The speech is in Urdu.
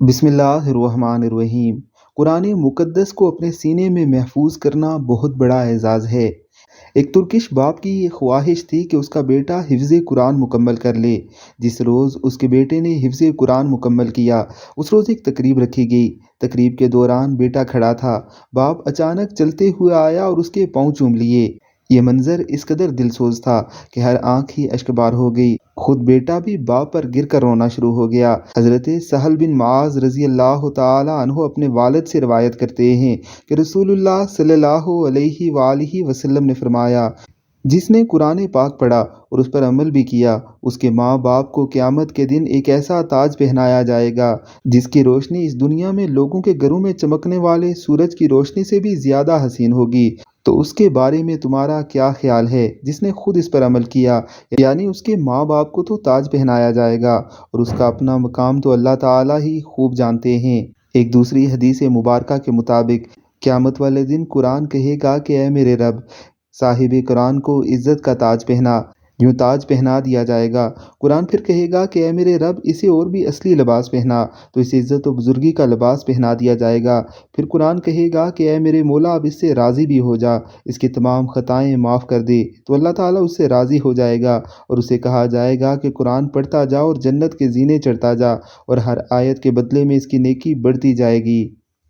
بسم اللہ الرحمن الرحیم۔ قرآن مقدس کو اپنے سینے میں محفوظ کرنا بہت بڑا اعزاز ہے۔ ایک ترکش باپ کی یہ خواہش تھی کہ اس کا بیٹا حفظ قرآن مکمل کر لے۔ جس روز اس کے بیٹے نے حفظ قرآن مکمل کیا، اس روز ایک تقریب رکھی گئی۔ تقریب کے دوران بیٹا کھڑا تھا، باپ اچانک چلتے ہوئے آیا اور اس کے پاؤں چوم لیے۔ یہ منظر اس قدر دلسوز تھا کہ ہر آنکھ ہی اشکبار ہو گئی۔ خود بیٹا بھی باپ پر گر کر رونا شروع ہو گیا۔ حضرت سہل بن معاذ رضی اللہ تعالی عنہ اپنے والد سے روایت کرتے ہیں کہ رسول اللہ صلی اللہ علیہ وآلہ وسلم نے فرمایا، جس نے قرآن پاک پڑھا اور اس پر عمل بھی کیا، اس کے ماں باپ کو قیامت کے دن ایک ایسا تاج پہنایا جائے گا جس کی روشنی اس دنیا میں لوگوں کے گھروں میں چمکنے والے سورج کی روشنی سے بھی زیادہ حسین ہوگی۔ تو اس کے بارے میں تمہارا کیا خیال ہے جس نے خود اس پر عمل کیا؟ یعنی اس کے ماں باپ کو تو تاج پہنایا جائے گا اور اس کا اپنا مقام تو اللہ تعالیٰ ہی خوب جانتے ہیں۔ ایک دوسری حدیث مبارکہ کے مطابق قیامت والے دن قرآن کہے گا کہ اے میرے رب، صاحب قرآن کو عزت کا تاج پہنا۔ یوں تاج پہنا دیا جائے گا۔ قرآن پھر کہے گا کہ اے میرے رب، اسے اور بھی اصلی لباس پہنا، تو اسے عزت و بزرگی کا لباس پہنا دیا جائے گا۔ پھر قرآن کہے گا کہ اے میرے مولا، اب اس سے راضی بھی ہو جا، اس کی تمام خطائیں معاف کر دے، تو اللہ تعالیٰ اس سے راضی ہو جائے گا اور اسے کہا جائے گا کہ قرآن پڑھتا جا اور جنت کے زینے چڑھتا جا، اور ہر آیت کے بدلے میں اس کی نیکی بڑھتی جائے گی۔